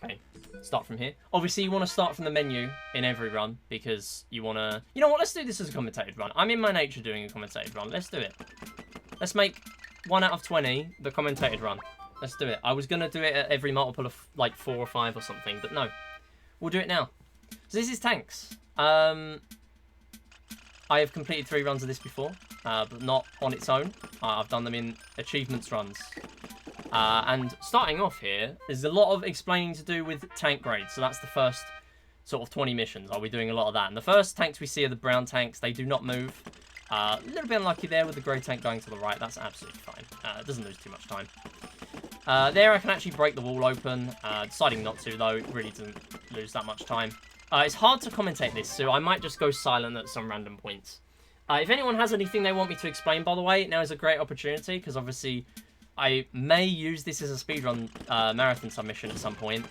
Okay, start from here. Obviously, you want to start from the menu in every run because you want to... You know what? Let's do this as a commentated run. I'm in my nature doing a commentated run. Let's do it. Let's make 1 out of 20 the commentated run. Let's do it. I was going to do it at every multiple of like 4 or 5 or something, but no. We'll do it now. So this is tanks. I have completed 3 runs of this before, but not on its own. I've done them in achievements runs. And starting off here, there's a lot of explaining to do with tank grades. So that's the first sort of 20 missions. I'll be doing a lot of that. And the first tanks we see are the brown tanks. They do not move. A little bit unlucky there with the grey tank going to the right. That's absolutely fine. It doesn't lose too much time. There I can actually break the wall open. Deciding not to, though, it really doesn't lose that much time. It's hard to commentate this, so I might just go silent at some random points. If anyone has anything they want me to explain, by the way, now is a great opportunity, because obviously I may use this as a speedrun marathon submission at some point,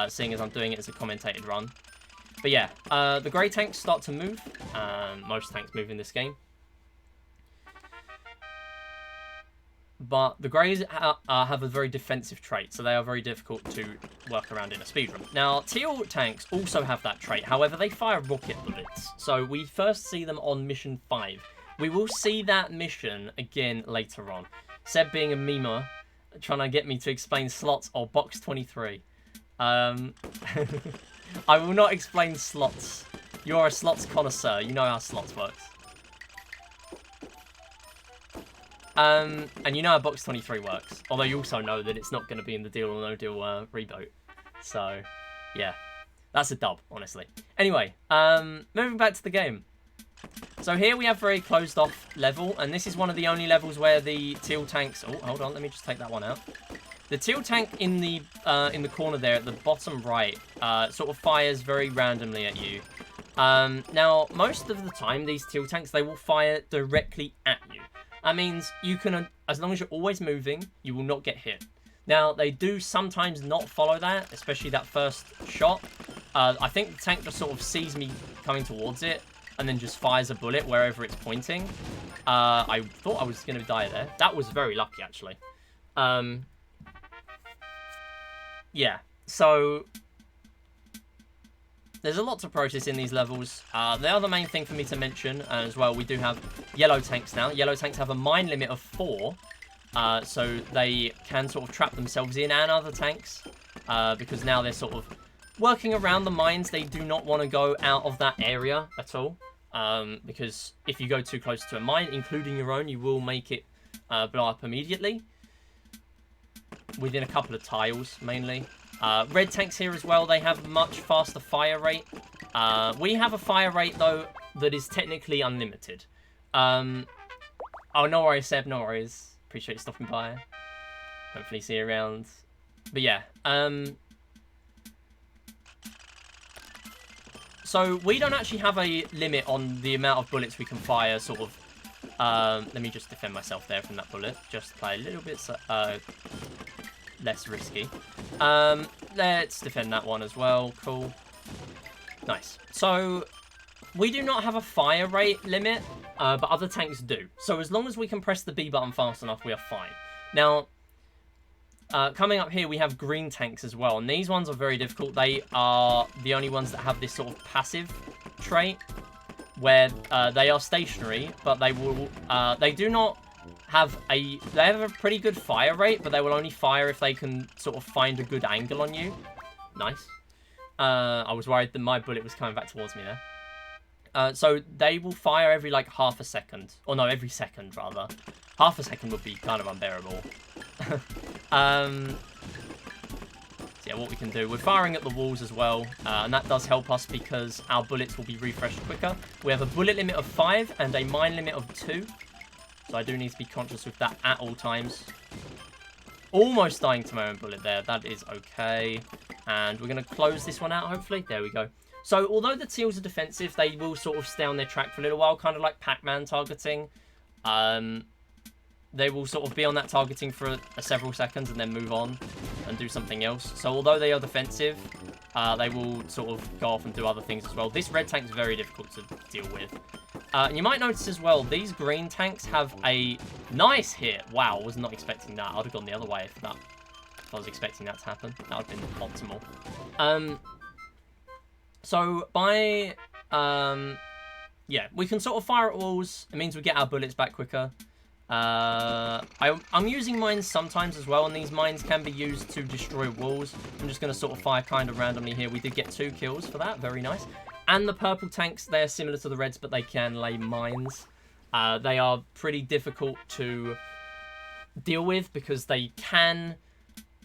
seeing as I'm doing it as a commentated run. But yeah, the grey tanks start to move. Most tanks move in this game. But the Greys have a very defensive trait, so they are very difficult to work around in a speedrun. Now, Teal tanks also have that trait, however, they fire rocket bullets. So we first see them on mission 5. We will see that mission again later on. Seb being a memer, trying to get me to explain slots or box 23. I will not explain slots. You're a slots connoisseur, you know how slots works. And you know how box 23 works. Although you also know that it's not going to be in the Deal or No Deal reboot. So, yeah. That's a dub, honestly. Anyway, moving back to the game. So here we have very closed off level. And this is one of the only levels where the Teal tanks... Oh, hold on. Let me just take that one out. The Teal tank in the corner there at the bottom right sort of fires very randomly at you. Now, most of the time, these Teal tanks, they will fire directly at you. That means you can, as long as you're always moving, you will not get hit. Now, they do sometimes not follow that, especially that first shot. I think the tank just sort of sees me coming towards it and then just fires a bullet wherever it's pointing. I thought I was going to die there. That was very lucky, actually. Yeah, so... There's a lot to process in these levels. The other main thing for me to mention as well, we do have yellow tanks now. Yellow tanks have a mine limit of 4. So they can sort of trap themselves in and other tanks. Because now they're sort of working around the mines. They do not want to go out of that area at all. Because if you go too close to a mine, including your own, you will make it blow up immediately. Within a couple of tiles, mainly. Red tanks here as well, they have much faster fire rate. We have a fire rate, though, that is technically unlimited. Oh, no worries, Seb, no worries. Appreciate you stopping by. Hopefully see you around. But yeah, so we don't actually have a limit on the amount of bullets we can fire, sort of. Let me just defend myself there from that bullet. Just play a little bit less risky. Let's defend that one as well. Cool. Nice. So, we do not have a fire rate limit, but other tanks do. So, as long as we can press the B button fast enough, we are fine. Now, coming up here, we have green tanks as well. And these ones are very difficult. They are the only ones that have this sort of passive trait, where they are stationary, but they will... they do not... they have a pretty good fire rate, but they will only fire if they can sort of find a good angle on you. Nice. I was worried that my bullet was coming back towards me there. So they will fire every like half a second. Or no, every second rather. Half a second would be kind of unbearable. So yeah, what we can do, we're firing at the walls as well, and that does help us because our bullets will be refreshed quicker. We have a bullet limit of 5 and a mine limit of 2. So I do need to be conscious with that at all times. Almost dying to my own bullet there. That is okay. And we're going to close this one out, hopefully. There we go. So although the Teals are defensive, they will sort of stay on their track for a little while, kind of like Pac-Man targeting. They will sort of be on that targeting for several seconds and then move on and do something else. So although they are defensive, they will sort of go off and do other things as well. This red tank is very difficult to deal with. And you might notice as well, these green tanks have a nice hit. Wow, was not expecting that. I'd have gone the other way for that. if I was expecting that to happen. That would have been optimal. So by... yeah, we can sort of fire at walls. It means we get our bullets back quicker. I'm using mines sometimes as well, and these mines can be used to destroy walls. I'm just going to sort of fire kind of randomly here. We did get 2 kills for that. Very nice. And the purple tanks, they're similar to the reds, but they can lay mines. They are pretty difficult to deal with because they can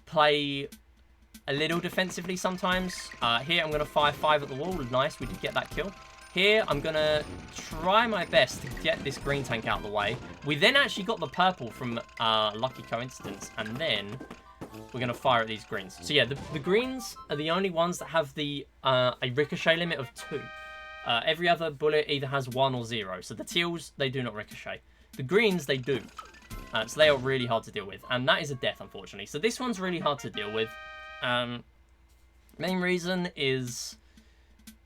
play a little defensively sometimes. Here, I'm going to fire 5 at the wall. Nice, we did get that kill. Here, I'm going to try my best to get this green tank out of the way. We then actually got the purple from lucky coincidence, and then we're going to fire at these greens. So yeah, the greens are the only ones that have the a ricochet limit of 2. Every other bullet either has 1 or 0. So the teals, they do not ricochet. The greens, they do. So they are really hard to deal with. And that is a death, unfortunately. So this one's really hard to deal with. Main reason is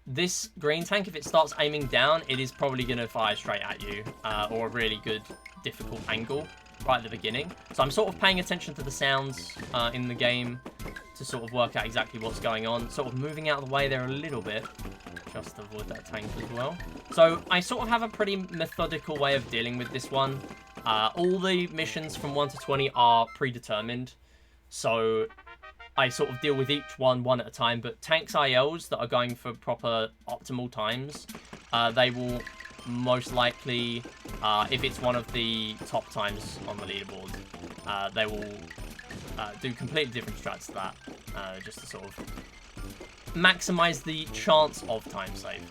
this green tank, if it starts aiming down, it is probably going to fire straight at you. Or a really good, difficult angle right at the beginning. So I'm sort of paying attention to the sounds in the game to sort of work out exactly what's going on. Sort of moving out of the way there a little bit, just to avoid that tank as well. So I sort of have a pretty methodical way of dealing with this one. All the missions from 1 to 20 are predetermined. So I sort of deal with each one at a time. But tanks ILs that are going for proper optimal times, they will most likely, if it's one of the top times on the leaderboard, they will do completely different strats to that, just to sort of maximize the chance of time save.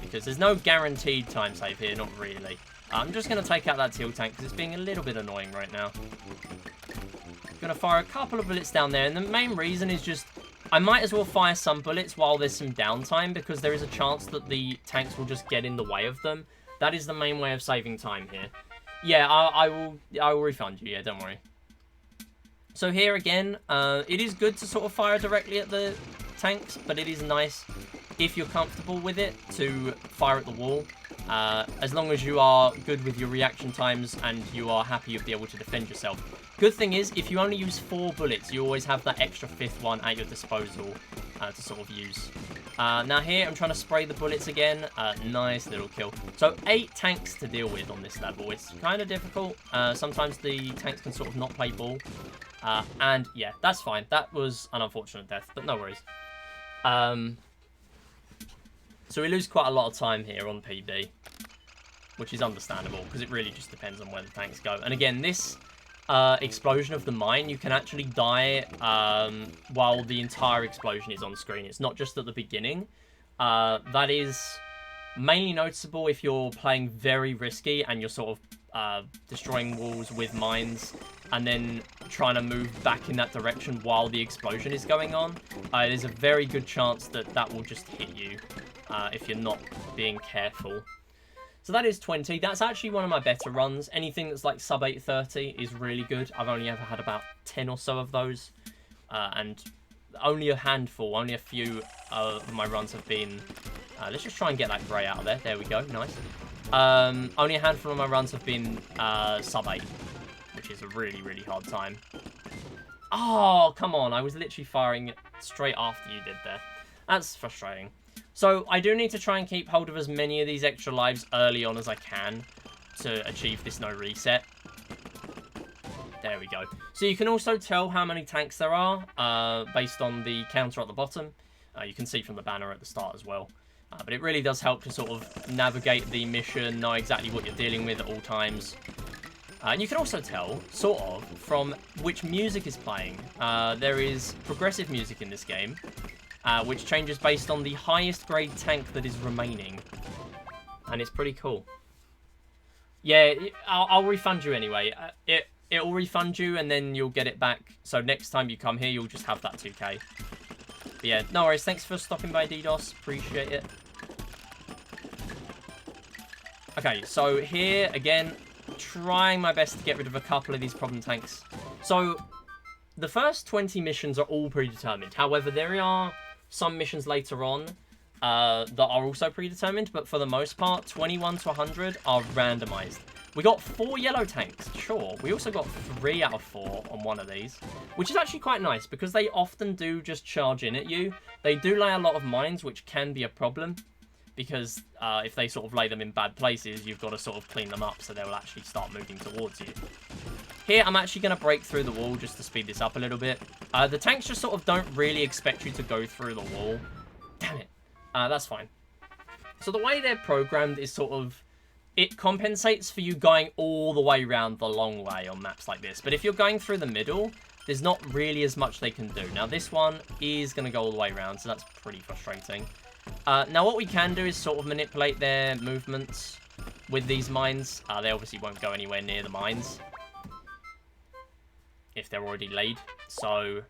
Because there's no guaranteed time save here, not really. I'm just going to take out that teal tank because it's being a little bit annoying right now. I'm going to fire a couple of bullets down there, and the main reason is just I might as well fire some bullets while there's some downtime, because there is a chance that the tanks will just get in the way of them. That is the main way of saving time here. Yeah, I will refund you, yeah, don't worry. So here again, it is good to sort of fire directly at the tanks, but it is nice, if you're comfortable with it, to fire at the wall. As long as you are good with your reaction times and you are happy you'll be able to defend yourself. Good thing is, if you only use 4 bullets, you always have that extra 5th one at your disposal to sort of use. Now here, I'm trying to spray the bullets again. Nice little kill. So 8 tanks to deal with on this level. It's kind of difficult. Sometimes the tanks can sort of not play ball. And yeah, that's fine. That was an unfortunate death, but no worries. So we lose quite a lot of time here on PB, which is understandable because it really just depends on where the tanks go. And again, this explosion of the mine, you can actually die while the entire explosion is on screen. It's not just at the beginning. That is mainly noticeable if you're playing very risky and you're sort of destroying walls with mines and then trying to move back in that direction while the explosion is going on. There's a very good chance that that will just hit you if you're not being careful. So that is 20. That's actually one of my better runs. Anything that's like sub 830 is really good. I've only ever had about 10 or so of those. And only a handful, only a few of my runs have been... let's just try and get that grey out of there. There we go. Nice. Only a handful of my runs have been sub 8, which is a really, really hard time. Oh, come on. I was literally firing straight after you did there. That's frustrating. So I do need to try and keep hold of as many of these extra lives early on as I can to achieve this no reset. There we go. So you can also tell how many tanks there are based on the counter at the bottom. You can see from the banner at the start as well. But it really does help to sort of navigate the mission, know exactly what you're dealing with at all times. And you can also tell, sort of, from which music is playing. There is progressive music in this game, which changes based on the highest grade tank that is remaining. And it's pretty cool. Yeah, I'll refund you anyway. It'll refund you and then you'll get it back. So next time you come here, you'll just have that 2k. But yeah, no worries. Thanks for stopping by, DDoS. Appreciate it. Okay, so here, again, trying my best to get rid of a couple of these problem tanks. So the first 20 missions are all predetermined. However, there are some missions later on that are also predetermined, but for the most part, 21 to 100 are randomized. We got 4 yellow tanks, sure. We also got 3 out of 4 on one of these, which is actually quite nice because they often do just charge in at you. They do lay a lot of mines, which can be a problem because if they sort of lay them in bad places, you've got to sort of clean them up so they will actually start moving towards you. Here, I'm actually going to break through the wall just to speed this up a little bit. The tanks just sort of don't really expect you to go through the wall. Damn it. That's fine. So the way they're programmed is sort of... It compensates for you going all the way around the long way on maps like this. But if you're going through the middle, there's not really as much they can do. Now, this one is going to go all the way around, so that's pretty frustrating. Now, what we can do is sort of manipulate their movements with these mines. They obviously won't go anywhere near the mines if they're already laid. So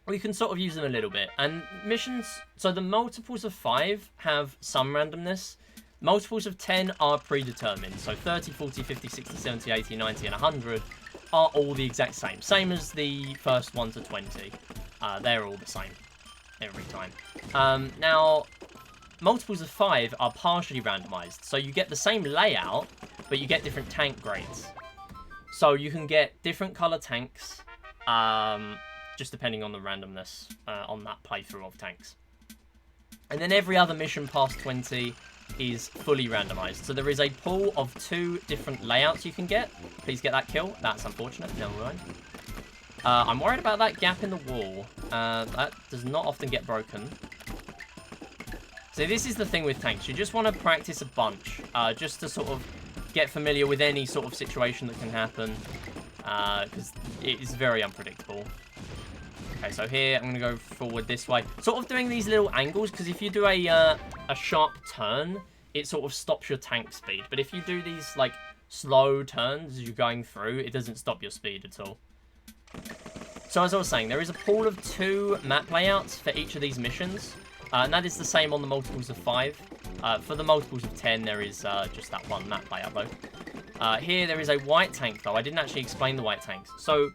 we can sort of use them a little bit. And missions... So the multiples of 5 have some randomness. Multiples of 10 are predetermined. So 30, 40, 50, 60, 70, 80, 90, and 100 are all the exact same. Same as the first 1 to 20. They're all the same every time. Now, multiples of 5 are partially randomized. So you get the same layout, but you get different tank grades. So you can get different color tanks, just depending on the randomness on that playthrough of tanks. And then every other mission past 20 is fully randomized. So there is a pool of 2 different layouts you can get. Please get that kill. That's unfortunate. Never mind. I'm worried about that gap in the wall. That does not often get broken. So this is the thing with tanks. You just want to practice a bunch, just to sort of get familiar with any sort of situation that can happen, because it is very unpredictable. Okay, so here I'm going to go forward this way. Sort of doing these little angles, because if you do a sharp turn, it sort of stops your tank speed. But if you do these, like, slow turns as you're going through, it doesn't stop your speed at all. So as I was saying, there is a pool of 2 map layouts for each of these missions. And that is the same on the multiples of 5. For the multiples of 10, there is just that one map layout, though. Here, there is a white tank, though. I didn't actually explain the white tanks. So,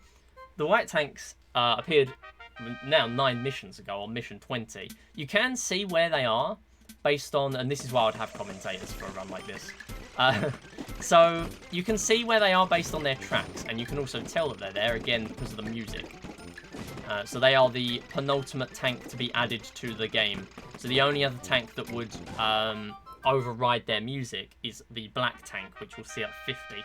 the white tanks appeared now 9 missions ago, on mission 20. You can see where they are based on... And this is why I would have commentators for a run like this. So, you can see where they are based on their tracks. And you can also tell that they're there, again, because of the music. So they are the penultimate tank to be added to the game. So the only other tank that would override their music is the black tank, which we'll see at 50.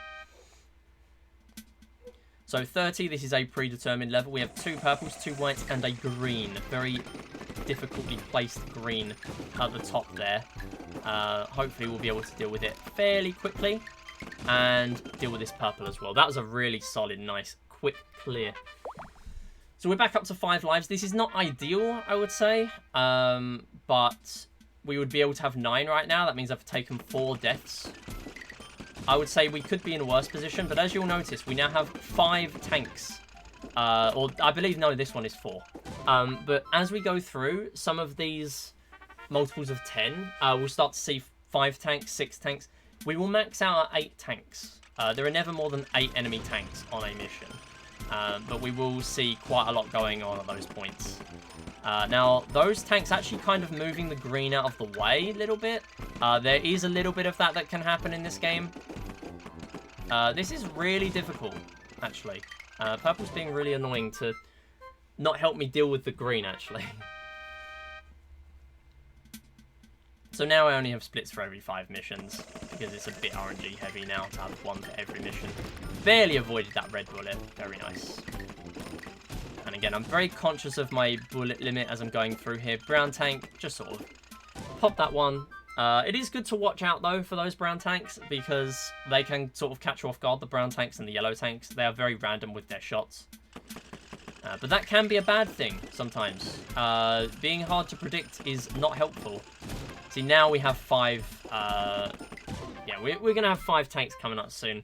So 30, this is a predetermined level. We have 2 purples, 2 whites, and a green. Very difficultly placed green at the top there. Hopefully we'll be able to deal with it fairly quickly. And deal with this purple as well. That was a really solid, nice, quick clear. So we're back up to 5 lives. This is not ideal, I would say. But we would be able to have 9 right now. That means I've taken 4 deaths. I would say we could be in a worse position. But as you'll notice, we now have 5 tanks. Or I believe, no, this one is 4. But as we go through some of these multiples of 10, we'll start to see 5 tanks, 6 tanks. We will max out at 8 tanks. There are never more than 8 enemy tanks on a mission. But we will see quite a lot going on at those points. Now, those tanks actually kind of moving the green out of the way a little bit. There is a little bit of that can happen in this game. This is really difficult, actually. Purple's being really annoying to not help me deal with the green, actually. So now I only have splits for every 5 missions, because it's a bit RNG heavy now to have 1 for every mission. Barely avoided that red bullet. Very nice. And again, I'm very conscious of my bullet limit as I'm going through here. Brown tank, just sort of pop that one. It is good to watch out, though, for those brown tanks, because they can sort of catch you off guard, the brown tanks and the yellow tanks. They are very random with their shots. But that can be a bad thing sometimes. Being hard to predict is not helpful. See, now we have 5... yeah, we're going to have 5 tanks coming up soon.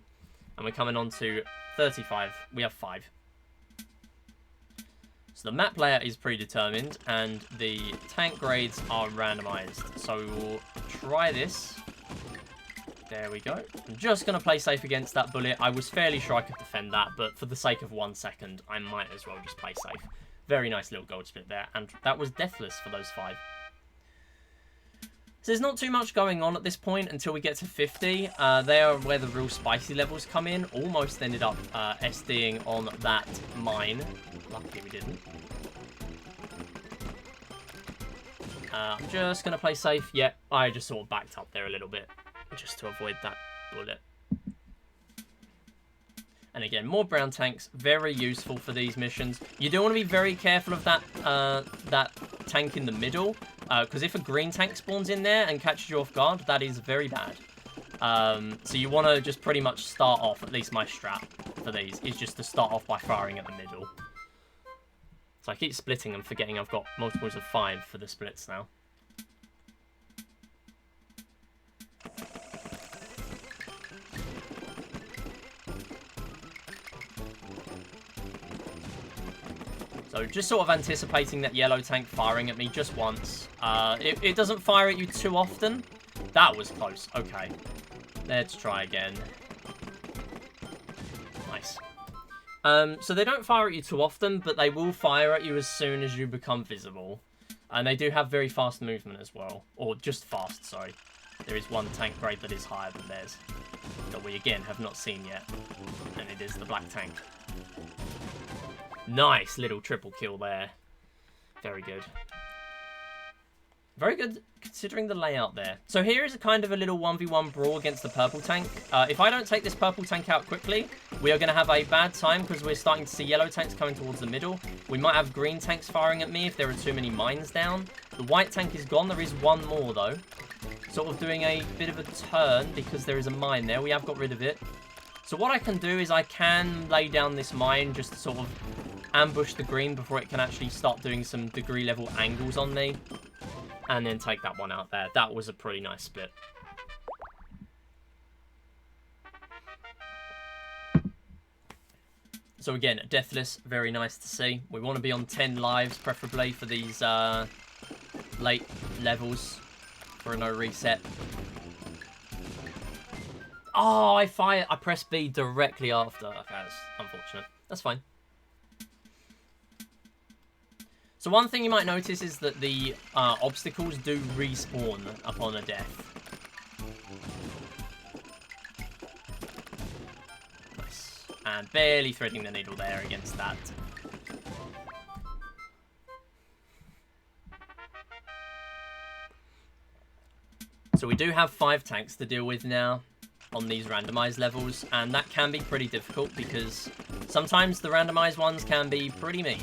And we're coming on to 35. We have 5. So the map layer is predetermined, and the tank grades are randomized. So we will try this. There we go. I'm just going to play safe against that bullet. I was fairly sure I could defend that, but for the sake of 1 second, I might as well just play safe. Very nice little gold split there, and that was deathless for those 5. So there's not too much going on at this point until we get to 50. They are where the real spicy levels come in. Almost ended up SDing on that mine. Luckily we didn't. I'm just going to play safe. Yeah, I just sort of backed up there a little bit just to avoid that bullet. And again, more brown tanks, very useful for these missions. You do want to be very careful of that that tank in the middle, because if a green tank spawns in there and catches you off guard, that is very bad. So you want to just pretty much start off, at least my strat for these, is just to start off by firing at the middle. So I keep splitting and forgetting I've got multiples of 5 for the splits now. So just sort of anticipating that yellow tank firing at me just once. It doesn't fire at you too often. That was close. Okay. Let's try again. Nice. So they don't fire at you too often, but they will fire at you as soon as you become visible. And they do have very fast movement as well. Or just fast, sorry. There is one tank grade that is higher than theirs. That we, again, have not seen yet. And it is the black tank. Nice little triple kill there. Very good. Very good considering the layout there. So here is a kind of a little 1v1 brawl against the purple tank. If I don't take this purple tank out quickly, we are going to have a bad time because we're starting to see yellow tanks coming towards the middle. We might have green tanks firing at me if there are too many mines down. The white tank is gone. There is one more though. Sort of doing a bit of a turn because there is a mine there. We have got rid of it. So what I can do is I can lay down this mine just to sort of ambush the green before it can actually start doing some degree level angles on me. And then take that one out there. That was a pretty nice split. So again, deathless, very nice to see. We want to be on 10 lives, preferably, for these late levels for a no reset. Oh, I pressed B directly after. Okay, that's unfortunate. That's fine. So one thing you might notice is that the obstacles do respawn upon a death. Nice. And barely threading the needle there against that. So we do have 5 tanks to deal with now on these randomized levels, and that can be pretty difficult because sometimes the randomized ones can be pretty mean.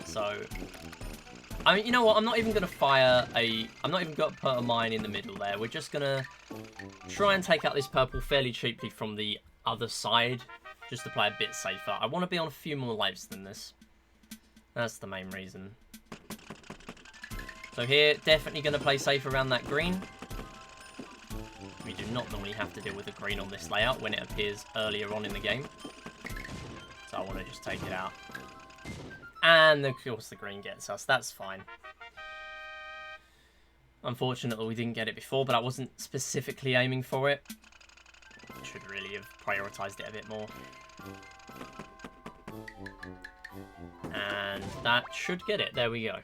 So I mean, you know what? I'm not even going to fire I'm not even going to put a mine in the middle there. We're just going to try and take out this purple fairly cheaply from the other side, just to play a bit safer. I want to be on a few more lives than this. That's the main reason. So here, definitely going to play safe around that green. We do not normally have to deal with a green on this layout when it appears earlier on in the game. So I want to just take it out. And of course the green gets us. That's fine. Unfortunately, we didn't get it before, but I wasn't specifically aiming for it. Should really have prioritized it a bit more. And that should get it. There we go.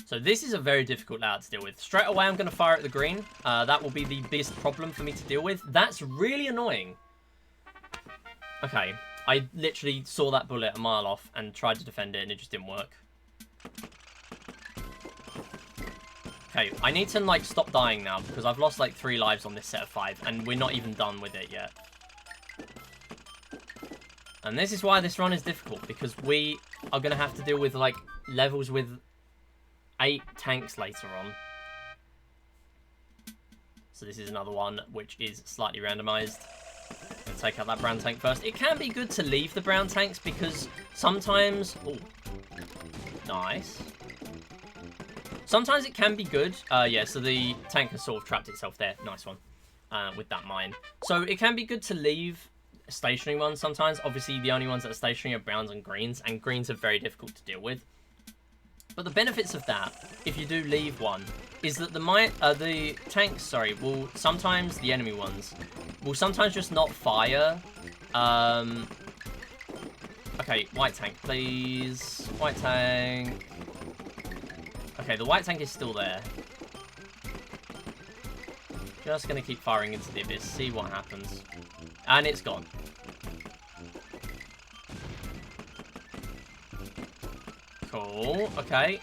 So this is a very difficult layout to deal with. Straight away, I'm going to fire at the green. That will be the biggest problem for me to deal with. That's really annoying. Okay, I literally saw that bullet a mile off and tried to defend it and it just didn't work. Okay, I need to, like, stop dying now because I've lost, like, 3 lives on this set of 5 and we're not even done with it yet. And this is why this run is difficult, because we are going to have to deal with, like, levels with 8 tanks later on. So this is another one which is slightly randomized. And take out that brown tank first. It can be good to leave the brown tanks because sometimes... Oh, nice. Sometimes it can be good. Yeah, so the tank has sort of trapped itself there. Nice one. With that mine. So it can be good to leave stationary ones sometimes. Obviously, the only ones that are stationary are browns and greens are very difficult to deal with. But the benefits of that, if you do leave one, is that the tanks, will sometimes, the enemy ones, will sometimes just not fire Okay, white tank, please. White tank. Okay, the white tank is still there. Just going to keep firing into the abyss, see what happens. And it's gone. Cool, okay.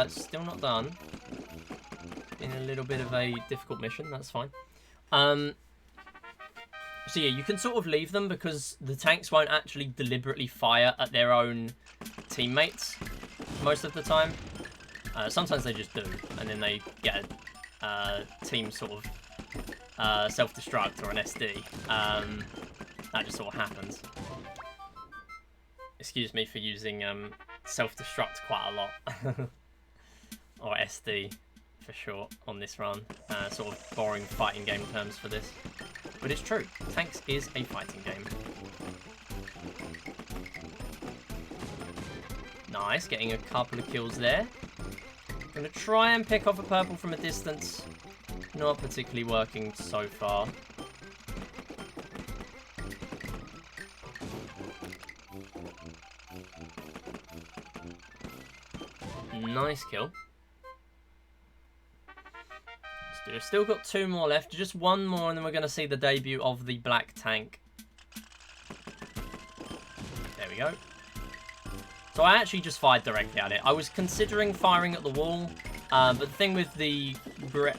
Still not done. Been a little bit of a difficult mission, that's fine. So yeah, you can sort of leave them because the tanks won't actually deliberately fire at their own teammates most of the time. Sometimes they just do, and then they get a team sort of self-destruct or an SD. That just sort of happens. Excuse me for using self-destruct quite a lot. Or SD for short on this run. Sort of boring fighting game terms for this. But it's true. Tanks is a fighting game. Nice, getting a couple of kills there. Gonna try and pick off a purple from a distance. Not particularly working so far. Nice kill. We've still got 2 more left. Just 1 more and then we're going to see the debut of the black tank. There we go. So I actually just fired directly at it. I was considering firing at the wall. But the thing with the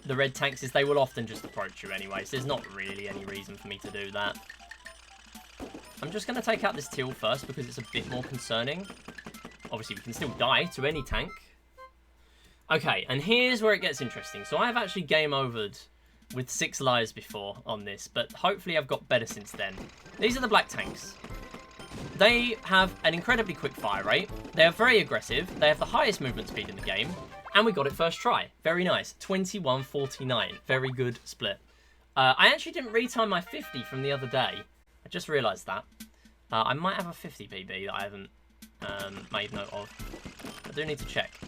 red tanks is they will often just approach you anyway. So there's not really any reason for me to do that. I'm just going to take out this teal first because it's a bit more concerning. Obviously, we can still die to any tank. Okay, and here's where it gets interesting. So I have actually game overed with 6 lives before on this, but hopefully I've got better since then. These are the black tanks. They have an incredibly quick fire rate. They are very aggressive. They have the highest movement speed in the game, and we got it first try. Very nice. 21-49. Very good split. I actually didn't retime my 50 from the other day. I just realised that. I might have a 50 BB that I haven't made note of. I do need to check.